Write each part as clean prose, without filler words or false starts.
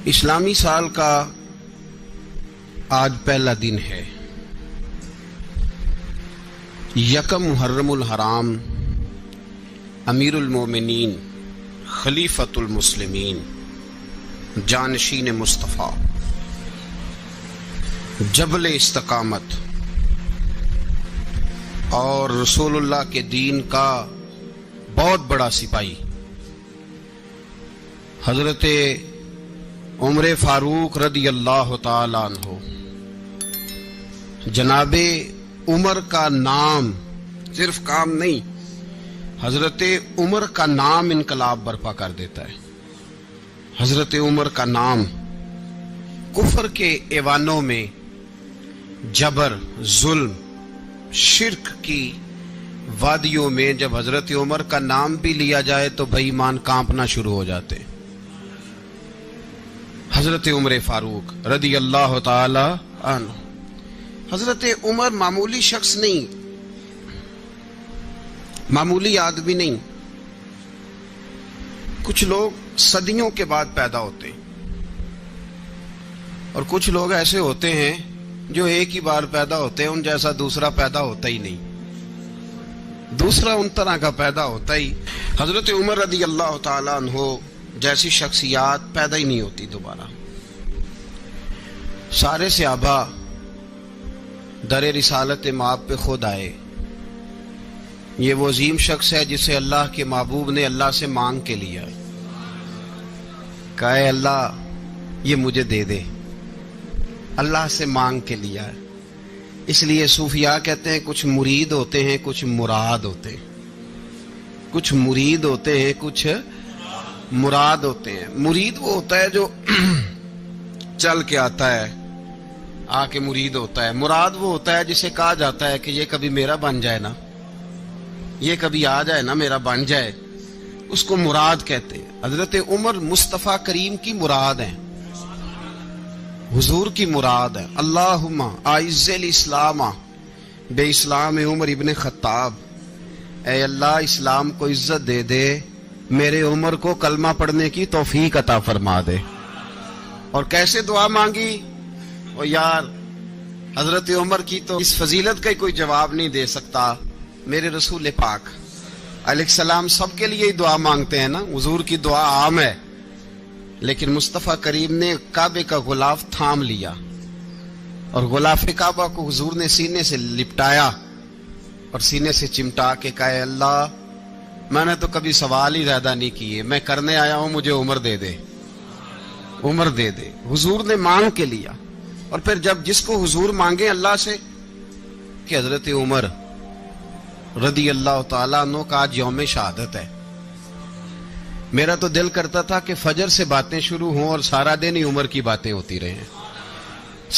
اسلامی سال کا آج پہلا دن ہے، یکم محرم الحرام، امیر المومنین خلیفۃ المسلمین جانشین مصطفیٰ جبل استقامت اور رسول اللہ کے دین کا بہت بڑا سپاہی حضرت عمر فاروق رضی اللہ تعالی عنہ، جناب عمر کا نام صرف کام نہیں، حضرت عمر کا نام انقلاب برپا کر دیتا ہے۔ حضرت عمر کا نام کفر کے ایوانوں میں جبر، ظلم، شرک کی وادیوں میں جب حضرت عمر کا نام بھی لیا جائے تو بے ایمان کانپنا شروع ہو جاتے ہیں۔ حضرت عمر فاروق رضی اللہ تعالی عنہ، حضرت عمر معمولی شخص نہیں، معمولی آدمی نہیں۔ کچھ لوگ صدیوں کے بعد پیدا ہوتے ہیں اور کچھ لوگ ایسے ہوتے ہیں جو ایک ہی بار پیدا ہوتے ہیں، ان جیسا دوسرا پیدا ہوتا ہی نہیں، دوسرا ان طرح کا پیدا ہوتا ہی۔ حضرت عمر رضی اللہ تعالی عنہ جیسی شخصیات پیدا ہی نہیں ہوتی دوبارہ۔ سارے صحابہ در رسالت مآب پہ خود آئے۔ یہ وہ عظیم شخص ہے جسے اللہ کے محبوب نے اللہ سے مانگ کے لیا ہے، کہا اے اللہ یہ مجھے دے دے، اللہ سے مانگ کے لیا ہے۔ اس لیے صوفیاء کہتے ہیں کچھ مرید ہوتے ہیں، کچھ مراد ہوتے ہیں، کچھ مرید ہوتے ہیں، کچھ مراد ہوتے ہیں۔ مرید وہ ہوتا ہے جو چل کے آتا ہے، آ کے مرید ہوتا ہے۔ مراد وہ ہوتا ہے جسے کہا جاتا ہے کہ یہ کبھی میرا بن جائے نا، یہ کبھی آ جائے نا، میرا بن جائے، اس کو مراد کہتے ہیں۔ حضرت عمر مصطفیٰ کریم کی مراد ہیں، حضور کی مراد ہے۔ اللہم اعز الاسلام بے اسلام عمر ابن خطاب، اے اللہ اسلام کو عزت دے دے، میرے عمر کو کلمہ پڑھنے کی توفیق عطا فرما دے۔ اور کیسے دعا مانگی؟ اور یار حضرت عمر کی تو اس فضیلت کا کوئی جواب نہیں دے سکتا۔ میرے رسول پاک علیہ السلام سب کے لیے ہی دعا مانگتے ہیں نا، حضور کی دعا عام ہے، لیکن مصطفیٰ کریم نے کعبے کا غلاف تھام لیا اور غلاف کعبہ کو حضور نے سینے سے لپٹایا اور سینے سے چمٹا کے کہا اے اللہ میں نے تو کبھی سوال ہی زیادہ نہیں کیے، میں کرنے آیا ہوں، مجھے عمر دے دے، عمر دے دے۔ حضور نے مانگ کے لیا۔ اور پھر جب جس کو حضور مانگے اللہ سے کہ حضرت عمر رضی اللہ تعالیٰ عنہ کا آج یوم شہادت ہے، میرا تو دل کرتا تھا کہ فجر سے باتیں شروع ہوں اور سارا دن ہی عمر کی باتیں ہوتی رہیں،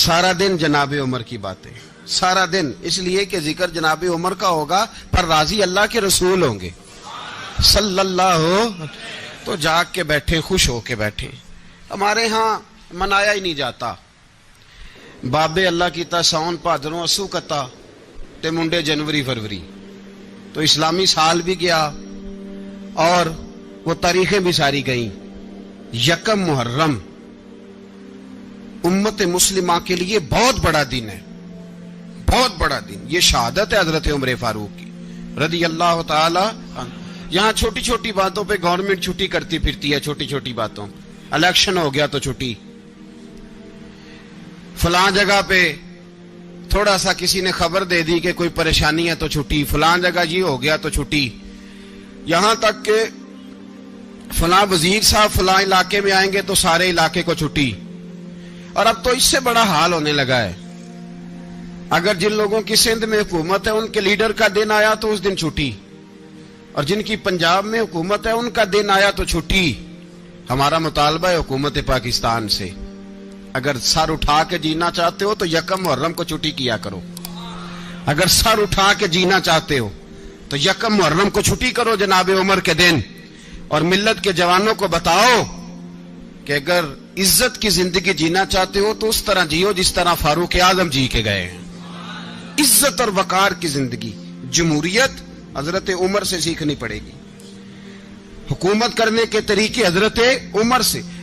سارا دن جناب عمر کی باتیں، سارا دن، اس لیے کہ ذکر جناب عمر کا ہوگا پر راضی اللہ کے رسول ہوں گے صلی اللہ، تو جاگ کے بیٹھے، خوش ہو کے بیٹھے۔ ہمارے ہاں منایا ہی نہیں جاتا، بابے اللہ کی تا ساؤن بھادروں اسو کتا تے منڈے جنوری فروری، تو اسلامی سال بھی گیا اور وہ تاریخیں بھی ساری گئیں۔ یکم محرم امت مسلمہ کے لیے بہت بڑا دن ہے، بہت بڑا دن۔ یہ شہادت ہے حضرت عمر فاروق کی رضی اللہ تعالی عنہ۔ یہاں چھوٹی چھوٹی باتوں پہ گورنمنٹ چھٹی کرتی پھرتی ہے، چھوٹی چھوٹی باتوں، الیکشن ہو گیا تو چھٹی، فلاں جگہ پہ تھوڑا سا کسی نے خبر دے دی کہ کوئی پریشانی ہے تو چھٹی، فلاں جگہ یہ ہو گیا تو چھٹی، یہاں تک کہ فلاں وزیر صاحب فلاں علاقے میں آئیں گے تو سارے علاقے کو چھٹی۔ اور اب تو اس سے بڑا حال ہونے لگا ہے، اگر جن لوگوں کی سندھ میں حکومت ہے ان کے لیڈر کا دن آیا تو اس دن چھٹی، اور جن کی پنجاب میں حکومت ہے ان کا دن آیا تو چھٹی۔ ہمارا مطالبہ ہے حکومت پاکستان سے، اگر سر اٹھا کے جینا چاہتے ہو تو یکم محرم کو چھٹی کیا کرو، اگر سر اٹھا کے جینا چاہتے ہو تو یکم محرم کو چھٹی کرو جناب عمر کے دن، اور ملت کے جوانوں کو بتاؤ کہ اگر عزت کی زندگی جینا چاہتے ہو تو اس طرح جیو جس طرح فاروق اعظم جی کے گئے ہیں، عزت اور وقار کی زندگی۔ جمہوریت حضرت عمر سے سیکھنی پڑے گی، حکومت کرنے کے طریقے حضرت عمر سے۔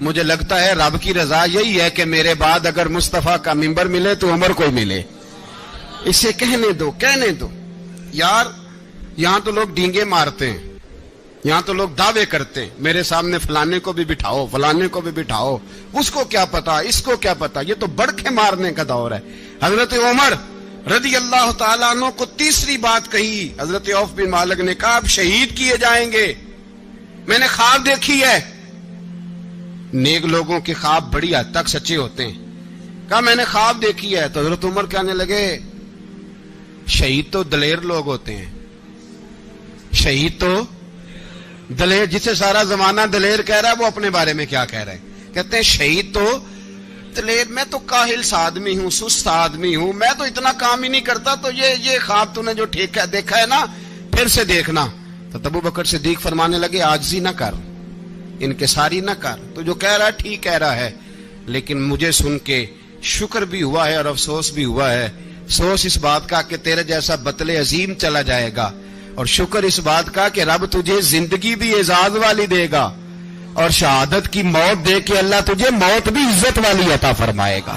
مجھے لگتا ہے رب کی رضا یہی ہے کہ میرے بعد اگر مصطفیٰ کا منبر ملے تو عمر کو ملے. اسے کہنے دو یار. یہاں تو لوگ ڈینگے مارتے ہیں, یہاں تو لوگ دعوے کرتے ہیں میرے سامنے فلانے کو بھی بٹھاؤ, فلانے کو بھی بٹھاؤ, اس کو کیا پتا, اس کو کیا پتا. یہ تو بڑکے مارنے کا دور ہے. حضرت عمر رضی اللہ تعالیٰ عنہ کو تیسری بات کہی. حضرت عوف بن مالک نے کہا آپ شہید کیے جائیں گے, میں نے خواب دیکھی ہے. نیک لوگوں کے خواب بڑی حد تک سچے ہوتے ہیں. کہا میں نے خواب دیکھی ہے. تو حضرت عمر کہنے لگے شہید تو دلیر لوگ ہوتے ہیں, شہید تو دلیر, جسے سارا زمانہ دلیر کہہ رہا ہے وہ اپنے بارے میں کیا کہہ رہے ہیں, کہتے ہیں شہید تو دلیر. میں تو کاہل سا آدمی ہوں, سست آدمی ہوں, میں تو اتنا کام ہی نہیں کرتا. تو یہ خواب تو نے جو دیکھا ہے نا پھر سے دیکھنا. تو ابو بکر صدیق فرمانے لگے عاجزی نہ کر, انکساری نہ کر, تو جو کہہ رہا ہے ٹھیک کہہ رہا ہے, لیکن مجھے سن کے شکر بھی ہوا ہے اور افسوس بھی ہوا ہے. افسوس اس بات کا کہ تیرے جیسا بطل عظیم چلا جائے گا, اور شکر اس بات کا کہ رب تجھے زندگی بھی اعزاز والی دے گا, اور شہادت کی موت دے کے اللہ تجھے موت بھی عزت والی عطا فرمائے گا.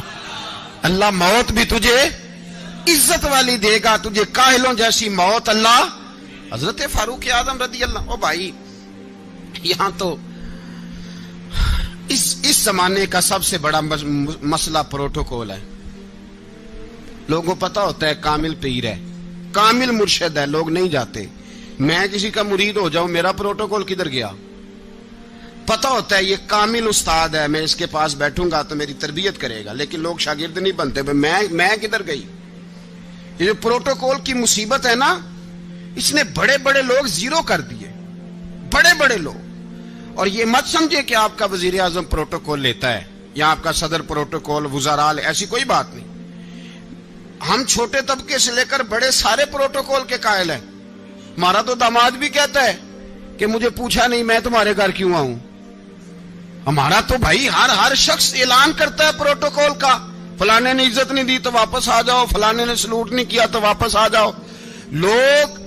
اللہ موت بھی تجھے عزت والی دے گا, تجھے کاہلوں جیسی موت اللہ. حضرت فاروق اعظم رضی اللہ. او بھائی یہاں تو اس زمانے کا سب سے بڑا مسئلہ پروٹوکول ہے. لوگوں پتہ ہوتا ہے کامل پیر ہے, کامل مرشد ہے, لوگ نہیں جاتے. میں کسی کا مرید ہو جاؤں, میرا پروٹوکول کدھر گیا؟ پتہ ہوتا ہے یہ کامل استاد ہے, میں اس کے پاس بیٹھوں گا تو میری تربیت کرے گا, لیکن لوگ شاگرد نہیں بنتے. میں کدھر گئی؟ یہ جو پروٹوکول کی مصیبت ہے نا, اس نے بڑے بڑے لوگ زیرو کر دیے, بڑے بڑے لوگ. اور یہ مت سمجھے کہ آپ کا وزیر اعظم پروٹوکول لیتا ہے یا آپ کا صدر پروٹوکول, وزراء, ایسی کوئی بات نہیں. ہم چھوٹے طبقے سے لے کر بڑے سارے پروٹوکول کے قائل ہیں. ہمارا تو داماد بھی کہتا ہے کہ مجھے پوچھا نہیں میں تمہارے گھر کیوں آؤں. ہمارا تو بھائی ہر شخص اعلان کرتا ہے پروٹوکول کا, فلانے نے عزت نہیں دی تو واپس آ جاؤ, فلانے نے سلوٹ نہیں کیا تو واپس آ جاؤ. لوگ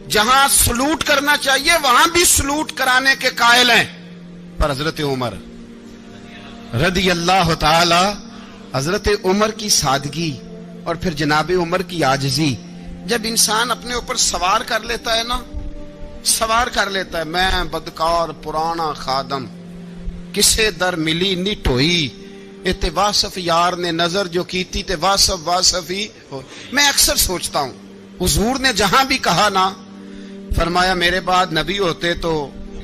جہاں سلوٹ کرنا چاہیے وہاں بھی سلوٹ کرانے کے قائل ہیں. پر حضرت عمر رضی اللہ تعالی, حضرت عمر کی سادگی اور پھر جناب عمر کی عاجزی, جب انسان اپنے اوپر سوار کر لیتا ہے نا, سوار کر لیتا ہے, میں بدکار پرانا خادم, کسے در ملی نٹ ہوئی, تے واصف یار نے نظر جو کیتی تے واصف ہی ہو. میں اکثر سوچتا ہوں حضور نے جہاں بھی کہا نا, فرمایا میرے بعد نبی ہوتے تو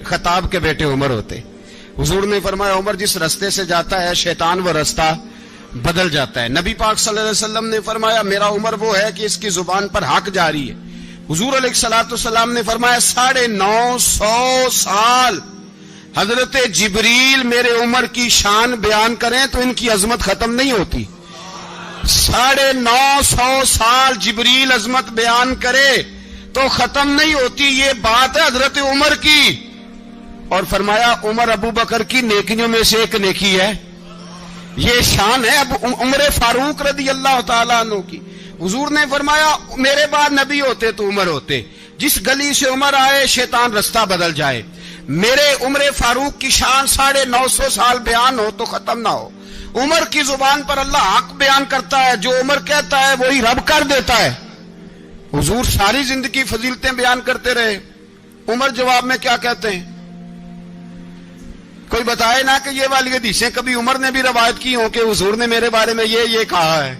خطاب کے بیٹے عمر ہوتے. حضور نے فرمایا عمر جس رستے سے جاتا ہے شیطان وہ رستہ بدل جاتا ہے. نبی پاک صلی اللہ علیہ وسلم نے فرمایا میرا عمر وہ ہے کہ اس کی زبان پر حق جاری ہے. حضور علیہ الصلوۃ والسلام نے فرمایا 950 سال حضرت جبریل میرے عمر کی شان بیان کریں تو ان کی عظمت ختم نہیں ہوتی. 950 سال جبریل عظمت بیان کرے تو ختم نہیں ہوتی. یہ بات ہے حضرت عمر کی. اور فرمایا عمر ابو بکر کی نیکیوں میں سے ایک نیکی ہے, یہ شان ہے اب عمر فاروق رضی اللہ تعالیٰ عنہ کی. حضور نے فرمایا میرے بعد نبی ہوتے تو عمر ہوتے, جس گلی سے عمر آئے شیطان رستہ بدل جائے. میرے عمر فاروق کی شان 950 سال بیان ہو تو ختم نہ ہو. عمر کی زبان پر اللہ حق بیان کرتا ہے, جو عمر کہتا ہے وہی رب کر دیتا ہے. حضور ساری زندگی فضیلتیں بیان کرتے رہے, عمر جواب میں کیا کہتے ہیں؟ کوئی بتائے نا کہ یہ والی حدیثیں کبھی عمر نے بھی روایت کی ہوں کہ حضور نے میرے بارے میں یہ کہا ہے.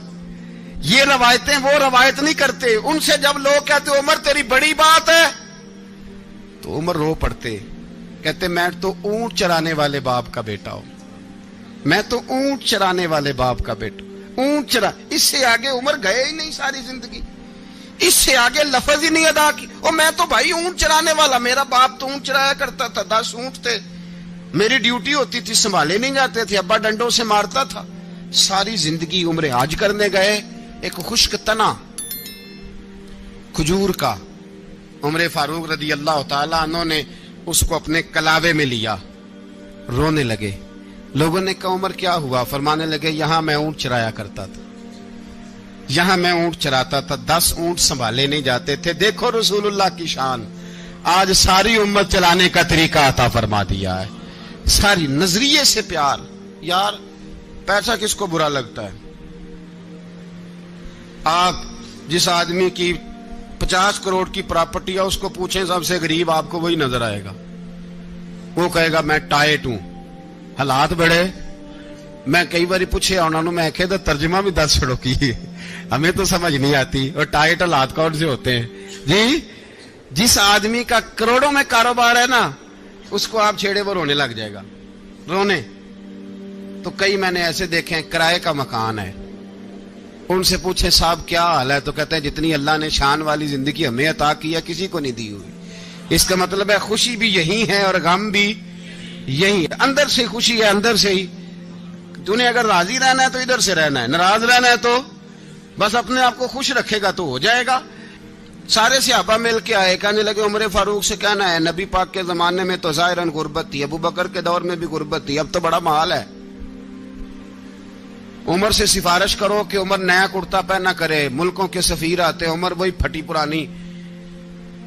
یہ روایتیں وہ روایت نہیں کرتے. ان سے جب لوگ کہتے عمر تیری بڑی بات ہے تو عمر رو پڑتے, کہتے میں تو اونٹ چرانے والے باپ کا بیٹا ہوں, میں تو اونٹ چرانے والے باپ کا بیٹا, اونٹ چرا. اس سے آگے عمر گئے ہی نہیں ساری زندگی, اس سے آگے لفظ ہی نہیں ادا کی. اور میں تو بھائی اونٹ چرانے والا, میرا باپ تو اونٹ چرایا کرتا تھا, 10 اونٹ تھے, میری ڈیوٹی ہوتی تھی, سنبھالے نہیں جاتے تھے, ابا ڈنڈوں سے مارتا تھا. ساری زندگی عمر حج کرنے گئے, ایک خشک تنا کھجور کا عمر فاروق رضی اللہ تعالیٰ عنہ نے اس کو اپنے کلاوے میں لیا, رونے لگے. لوگوں نے کہا عمر کیا ہوا؟ فرمانے لگے یہاں میں اونٹ چرایا کرتا تھا, یہاں میں اونٹ چراتا تھا, 10 اونٹ سنبھالے نہیں جاتے تھے. دیکھو رسول اللہ کی شان, آج ساری امت چلانے کا طریقہ عطا فرما دیا ہے, ساری نظریے سے پیار. یار پیسہ کس کو برا لگتا ہے؟ آپ جس آدمی کی 50 کروڑ کی پراپرٹی ہے اس کو پوچھیں سب سے غریب، آپ کو وہی نظر آئے گا. وہ کہے گا میں ٹائٹ ہوں. حالات بڑے میں کئی باری پوچھے انہوں نے، میں کہتا ترجمہ بھی 10 چھڑوں کی ہمیں تو سمجھ نہیں آتی. اور ٹائٹ حالات کون سے ہوتے ہیں جی؟ جس آدمی کا کروڑوں میں کاروبار ہے نا، اس کو آپ چھیڑے وہ رونے لگ جائے گا. رونے تو کئی میں نے ایسے دیکھے ہیں کرائے کا مکان ہے، ان سے پوچھے صاحب کیا حال ہے، تو کہتے ہیں جتنی اللہ نے شان والی زندگی ہمیں عطا کی ہے کسی کو نہیں دی ہوئی. اس کا مطلب ہے خوشی بھی یہی ہے اور غم بھی یہی ہے. اندر سے خوشی ہے، اندر سے ہی. تُنے اگر راضی رہنا ہے تو ادھر سے رہنا ہے، ناراض رہنا ہے تو بس اپنے آپ کو خوش رکھے گا تو ہو جائے گا. سارے صحابہ مل کے آئے، کہنے لگے عمر فاروق سے کہنا ہے نبی پاک کے زمانے میں تو ظاہراً غربت تھی، ابو بکر کے دور میں بھی غربت تھی، اب تو بڑا مال ہے. عمر سے سفارش کرو کہ عمر نیا کرتا پہنا کرے. ملکوں کے سفیر آتے، عمر وہی پھٹی پرانی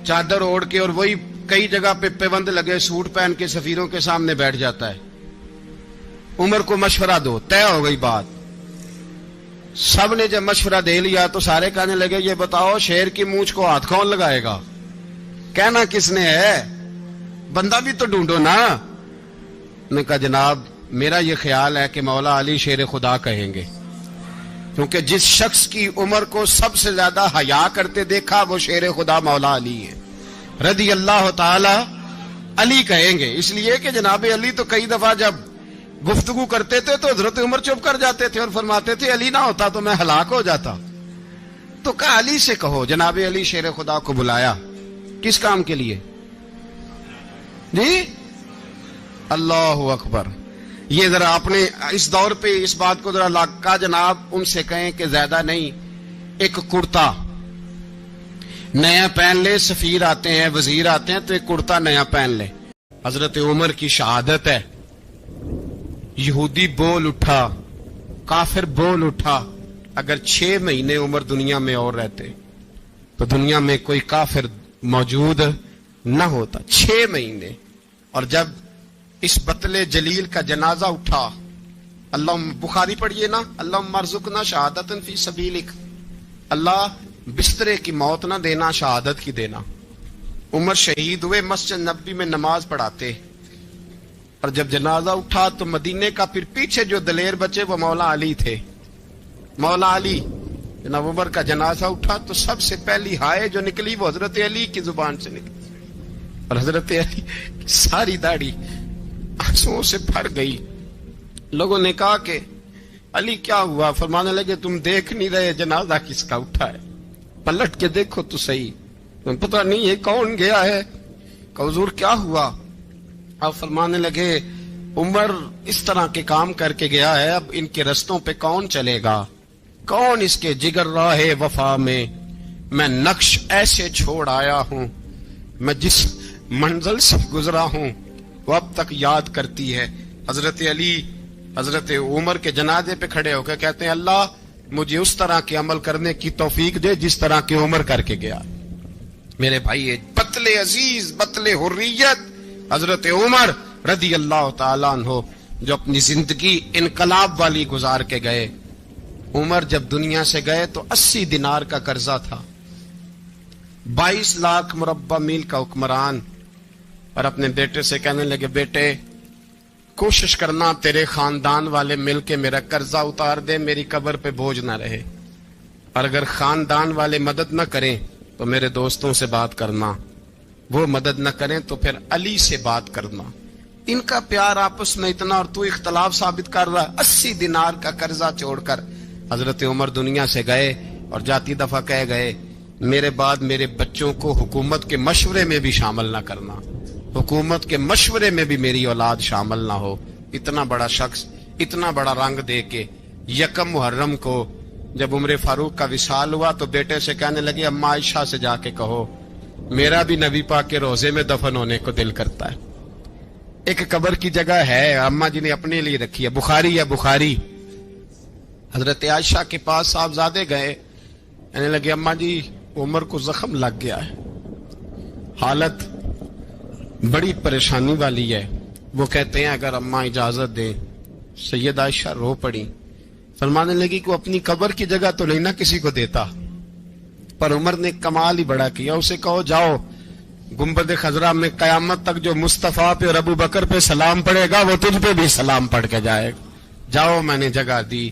چادر اوڑھ کے اور وہی کئی جگہ پہ پیوند لگے سوٹ پہن کے سفیروں کے سامنے بیٹھ جاتا ہے. عمر کو مشورہ دو. طے ہو گئی بات. سب نے جب مشورہ دے لیا تو سارے کہنے لگے یہ بتاؤ شیر کی مونچھ کو ہاتھ کون لگائے گا؟ کہنا کس نے ہے؟ بندہ بھی تو ڈھونڈو نا. نے کہا جناب میرا یہ خیال ہے کہ مولا علی شیر خدا کہیں گے، کیونکہ جس شخص کی عمر کو سب سے زیادہ حیا کرتے دیکھا وہ شیر خدا مولا علی ہے رضی اللہ تعالی. علی کہیں گے اس لیے کہ جناب علی تو کئی دفعہ جب گفتگو کرتے تھے تو حضرت عمر چپ کر جاتے تھے اور فرماتے تھے علی نہ ہوتا تو میں ہلاک ہو جاتا. تو کہا علی سے کہو. جناب علی شیر خدا کو بلایا. کس کام کے لیے جی؟ اللہ اکبر. یہ ذرا آپ نے اس دور پہ اس بات کو ذرا لاکا جناب ان سے کہیں کہ زیادہ نہیں، ایک کرتا نیا پہن لے. سفیر آتے ہیں، وزیر آتے ہیں تو ایک کرتا نیا پہن لے. حضرت عمر کی شہادت ہے. یہودی بول اٹھا، کافر بول اٹھا. اگر 6 مہینے عمر دنیا میں اور رہتے تو دنیا میں کوئی کافر موجود نہ ہوتا. 6 مہینے. اور جب اس بطل جلیل کا جنازہ اٹھا، اللہ بخاری پڑھیے نا، اللہم ارزقنا شہادتا فی سبیلک، اللہ بسترے کی موت نہ دینا، شہادت کی دینا. عمر شہید ہوئے، مسجد نبی میں نماز پڑھاتے. اور جب جنازہ اٹھا تو مدینے کا پھر پیچھے جو دلیر بچے وہ مولا علی تھے. مولا علی جناب عمر کا جنازہ اٹھا تو سب سے پہلی ہائے جو نکلی وہ حضرت علی کی زبان سے نکلی. اور حضرت علی ساری داڑھی آنسوؤں سے بھر گئی. لوگوں نے کہا کہ علی کیا ہوا؟ فرمانے لگے تم دیکھ نہیں رہے جنازہ کس کا اٹھا ہے؟ پلٹ کے دیکھو تو صحیح. تم پتہ نہیں یہ کون گیا ہے؟ کہ حضور کیا ہوا؟ آپ فرمانے لگے عمر اس طرح کے کام کر کے گیا ہے، اب ان کے رستوں پہ کون چلے گا؟ کون اس کے جگر راہ وفا میں میں نقش ایسے چھوڑ آیا ہوں، میں جس منزل سے گزرا ہوں وہ اب تک یاد کرتی ہے. حضرت علی حضرت عمر کے جنازے پہ کھڑے ہو کے کہتے ہیں اللہ مجھے اس طرح کے عمل کرنے کی توفیق دے جس طرح کے عمر کر کے گیا. میرے بھائی بطل عزیز، بطل حریت حضرت عمر رضی اللہ تعالیٰ عنہ جو اپنی زندگی انقلاب والی گزار کے گئے. عمر جب دنیا سے گئے تو 80 دینار کا قرضہ تھا. 22 لاکھ مربع میل کا حکمران. اور اپنے بیٹے سے کہنے لگے بیٹے کوشش کرنا تیرے خاندان والے مل کے میرا قرضہ اتار دے، میری قبر پہ بوجھ نہ رہے. اور اگر خاندان والے مدد نہ کریں تو میرے دوستوں سے بات کرنا، وہ مدد نہ کریں تو پھر علی سے بات کرنا. ان کا پیار آپس میں اتنا اور تو اختلاف ثابت کر رہا. 80 دینار کا قرضہ چھوڑ کر حضرت عمر دنیا سے گئے اور جاتی دفعہ کہہ گئے میرے بعد میرے بچوں کو حکومت کے مشورے میں بھی شامل نہ کرنا، حکومت کے مشورے میں بھی میری اولاد شامل نہ ہو. اتنا بڑا شخص اتنا بڑا رنگ دے کے 1 محرم کو جب عمر فاروق کا وصال ہوا تو بیٹے سے کہنے لگے اماں عائشہ سے جا کے کہو میرا بھی نبی پاک کے روزے میں دفن ہونے کو دل کرتا ہے. ایک قبر کی جگہ ہے اماں جی نے اپنے لیے رکھی ہے، بخاری ہے بخاری. حضرت عائشہ کے پاس صاحبزادے گئے، کہنے لگے اماں جی عمر کو زخم لگ گیا ہے، حالت بڑی پریشانی والی ہے. وہ کہتے ہیں اگر اماں اجازت دیں. سید عائشہ رو پڑی، فرمانے لگی کہ وہ اپنی قبر کی جگہ تو نہیں نہ کسی کو دیتا، پر عمر نے کمال ہی بڑا کیا. اسے کہو جاؤ گنبد خضرا میں قیامت تک جو مصطفیٰ پہ اور ابو بکر پہ سلام پڑے گا وہ تجھ پہ بھی سلام پڑھ کے جائے گا. جاؤ میں نے جگہ دی.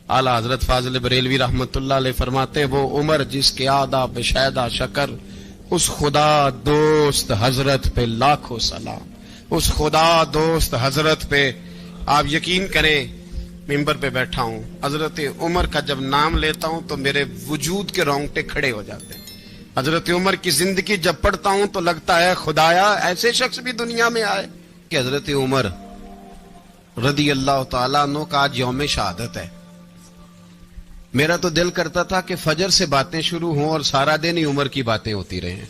اعلیٰ حضرت فاضل بریلوی رحمت اللہ علیہ فرماتے ہیں وہ عمر جس کے آداب شیدہ شکر، اس خدا دوست حضرت پہ لاکھوں سلام. اس خدا دوست حضرت پہ آپ یقین کریں، ممبر پہ بیٹھا ہوں، حضرت عمر کا جب نام لیتا ہوں تو میرے وجود کے رونگٹے کھڑے ہو جاتے ہیں. حضرت عمر کی زندگی جب پڑھتا ہوں تو لگتا ہے خدایا ایسے شخص بھی دنیا میں آئے. کہ حضرت عمر رضی اللہ تعالیٰ عنہ کا آج یوم شہادت ہے. میرا تو دل کرتا تھا کہ فجر سے باتیں شروع ہوں اور سارا دن ہی عمر کی باتیں ہوتی رہیں،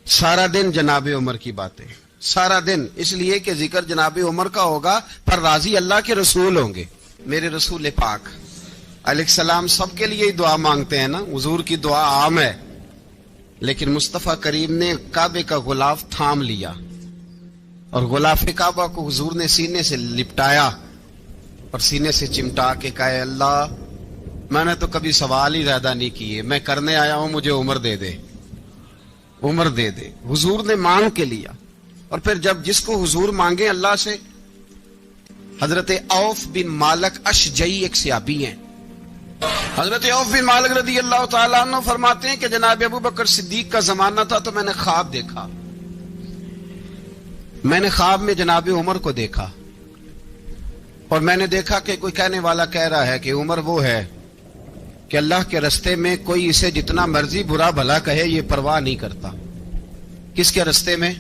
سارا دن جناب عمر کی باتیں، سارا دن. اس لیے کہ ذکر جناب عمر کا ہوگا پر راضی اللہ کے رسول ہوں گے. میرے رسول پاک علیہ السلام سب کے لیے ہی دعا مانگتے ہیں نا، حضور کی دعا عام ہے، لیکن مصطفیٰ کریم نے کعبے کا غلاف تھام لیا اور غلاف کعبہ کو حضور نے سینے سے لپٹایا اور سینے سے چمٹا کے کہا اللہ میں نے تو کبھی سوال ہی زیادہ نہیں کیے، میں کرنے آیا ہوں، مجھے عمر دے دے، عمر دے دے. حضور نے مانگ کے لیا. اور پھر جب جس کو حضور مانگے اللہ سے، حضرت عوف بن مالک اشجعی ایک صحابی ہیں. حضرت عوف بن مالک رضی اللہ تعالیٰ عنہ فرماتے ہیں کہ جناب ابو بکر صدیق کا زمانہ تھا تو میں نے خواب دیکھا. میں نے خواب میں جناب عمر کو دیکھا اور میں نے دیکھا کہ کوئی کہنے والا کہہ رہا ہے کہ عمر وہ ہے کہ اللہ کے رستے میں کوئی اسے جتنا مرضی برا بھلا کہے یہ پرواہ نہیں کرتا. کس کے رستے میں؟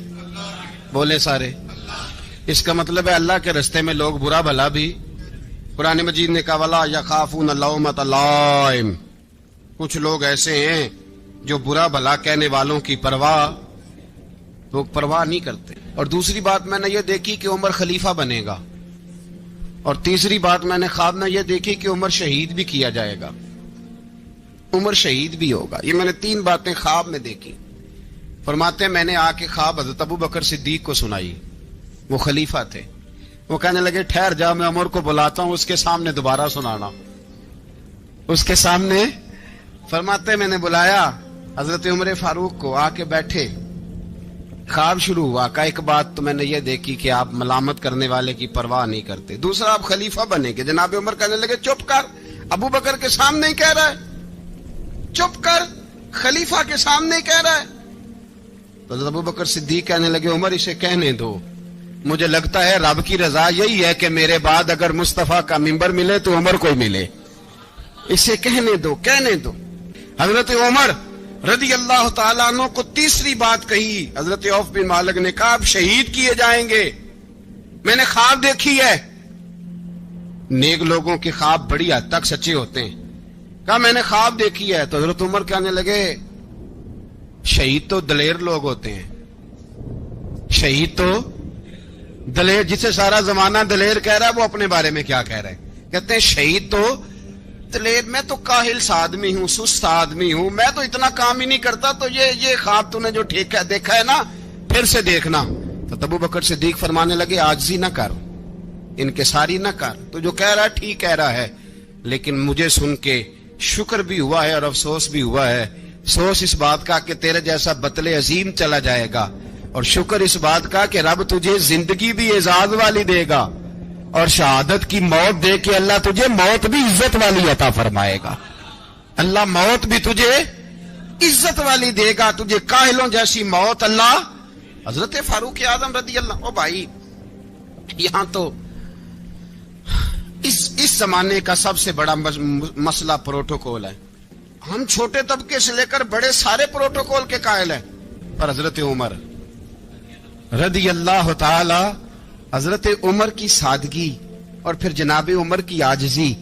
بولے سارے. اس کا مطلب ہے اللہ کے رستے میں لوگ برا بھلا بھی. قرآن مجید نے کہا وَلَا يَخَافُونَ لَوْمَةَ لَائِمٍ. کچھ لوگ ایسے ہیں جو برا بھلا کہنے والوں کی لوگ پرواہ نہیں کرتے. اور دوسری بات میں نے یہ دیکھی کہ عمر خلیفہ بنے گا. اور تیسری بات میں نے خواب میں یہ دیکھی کہ عمر شہید بھی کیا جائے گا، عمر شہید بھی ہوگا. یہ میں نے 3 باتیں خواب میں دیکھی. فرماتے ہیں میں نے آ کے خواب حضرت ابو بکر صدیق کو سنائی. وہ خلیفہ تھے. وہ کہنے لگے ٹھہر جا میں عمر کو بلاتا ہوں، اس کے سامنے دوبارہ سنانا. اس کے سامنے. فرماتے ہیں میں نے بلایا حضرت عمر فاروق کو، آ کے بیٹھے. خواب شروع ہوا. کا ایک بات تو میں نے یہ دیکھی کہ آپ ملامت کرنے والے کی پرواہ نہیں کرتے. دوسرا آپ خلیفہ بنے گے. جناب عمر کہنے لگے چپ کر، ابو بکر کے سامنے ہی کہہ رہا ہے، چپ کر، خلیفہ کے سامنے ہی کہہ رہا ہے. تو ابو بکر صدیق کہنے لگے عمر اسے کہنے دو، مجھے لگتا ہے رب کی رضا یہی ہے کہ میرے بعد اگر مصطفیٰ کا منبر ملے تو عمر کو ہی ملے، اسے کہنے دو، کہنے دو. حضرت عمر رضی اللہ تعالیٰ عنہ کو تیسری بات کہی. حضرت عوف بن مالک نے کہا آپ شہید کیے جائیں گے، میں نے خواب دیکھی ہے. نیک لوگوں کے خواب بڑی حد تک سچے ہوتے ہیں. کہا میں نے خواب دیکھی ہے. تو حضرت عمر کہنے لگے شہید تو دلیر لوگ ہوتے ہیں، شہید تو دلیر، جسے سارا زمانہ دلیر کہہ رہا ہے وہ اپنے بارے میں کیا کہہ رہا ہے؟ کہتے ہیں شہید تو دلیر. میں تو کاہل سا آدمی ہوں، سست آدمی ہوں، میں تو اتنا کام ہی نہیں کرتا. تو یہ خواب تو نے جو دیکھا ہے نا پھر سے دیکھنا. تو ابو بکر صدیق فرمانے لگے عاجزی نہ کر، انکساری نہ کر، تو جو کہہ رہا ہے ٹھیک کہہ رہا ہے، لیکن مجھے سن کے شکر بھی ہوا ہے اور افسوس بھی ہوا ہے. افسوس اس بات کا کہ تیرے جیسا بطل عظیم چلا جائے گا، اور شکر اس بات کا کہ رب تجھے زندگی بھی اعزاز والی دے گا اور شہادت کی موت دے کے اللہ تجھے موت بھی عزت والی عطا فرمائے گا. اللہ موت بھی تجھے عزت والی دے گا، تجھے کاہلوں جیسی موت اللہ. حضرت فاروق اعظم رضی اللہ. او بھائی یہاں تو اس زمانے کا سب سے بڑا مسئلہ پروٹوکول ہے. ہم چھوٹے طبقے سے لے کر بڑے سارے پروٹوکول کے قائل ہیں، پر حضرت عمر رضی اللہ تعالی، حضرت عمر کی سادگی اور پھر جناب عمر کی عاجزی،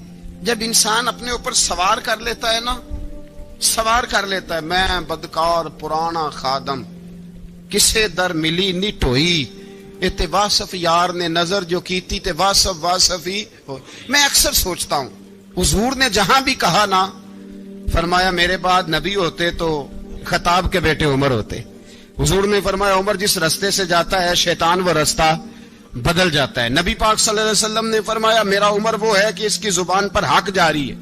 جب انسان اپنے اوپر سوار کر لیتا ہے نا، سوار کر لیتا ہے. میں بدکار پرانا خادم، کسے در ملی نی ٹوئی، تے واصف یار نے نظر جو کیتی تے واصف ہی ہو. میں اکثر سوچتا ہوں حضور نے جہاں بھی کہا نا، فرمایا میرے بعد نبی ہوتے تو خطاب کے بیٹے عمر ہوتے. حضور نے فرمایا عمر جس رستے سے جاتا ہے شیطان وہ رستہ بدل جاتا ہے. نبی پاک صلی اللہ علیہ وسلم نے فرمایا میرا عمر وہ ہے کہ اس کی زبان پر حق جاری ہے.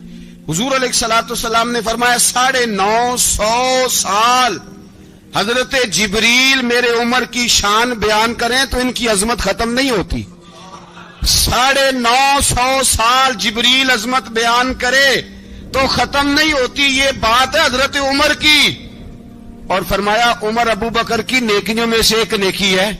حضور علیہ الصلوۃ والسلام نے فرمایا 950 سال حضرت جبریل میرے عمر کی شان بیان کریں تو ان کی عظمت ختم نہیں ہوتی. 950 سال جبریل عظمت بیان کرے تو ختم نہیں ہوتی. یہ بات ہے حضرت عمر کی. اور فرمایا عمر ابو بکر کی نیکیوں میں سے ایک نیکی ہے.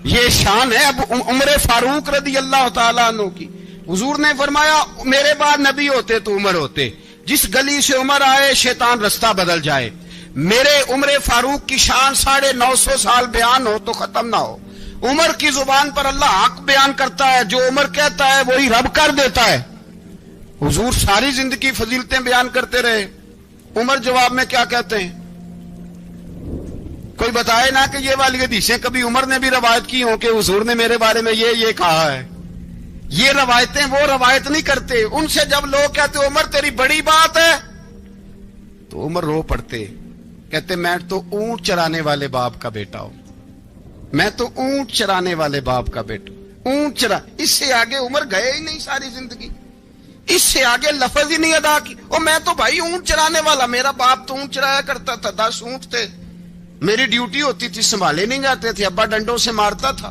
یہ شان ہے اب عمر فاروق رضی اللہ تعالیٰ عنہ کی. حضور نے فرمایا میرے بعد نبی ہوتے تو عمر ہوتے. جس گلی سے عمر آئے شیطان رستہ بدل جائے. میرے عمر فاروق کی شان 950 سال بیان ہو تو ختم نہ ہو. عمر کی زبان پر اللہ حق بیان کرتا ہے. جو عمر کہتا ہے وہی رب کر دیتا ہے. حضور ساری زندگی فضیلتیں بیان کرتے رہے. عمر جواب میں کیا کہتے ہیں؟ کوئی بتائے نا کہ یہ والی حدیثیں کبھی عمر نے بھی روایت کی ہوں کہ حضور نے میرے بارے میں یہ کہا ہے. یہ روایتیں وہ روایت نہیں کرتے. ان سے جب لوگ کہتے عمر تیری بڑی بات ہے تو عمر رو پڑتے. کہتے میں تو اونٹ چرانے والے باپ کا بیٹا ہوں. میں تو اونٹ چرانے والے باپ کا بیٹا. اونٹ چرا. اس سے آگے عمر گئے ہی نہیں ساری زندگی. اس سے آگے لفظ ہی نہیں ادا کی. اور میں تو بھائی اونٹ چرانے والا. میرا باپ تو اونٹ چرایا کرتا تھا. 10 اونٹ تھے. میری ڈیوٹی ہوتی تھی. سنبھالے نہیں جاتے تھے. ابا ڈنڈوں سے مارتا تھا.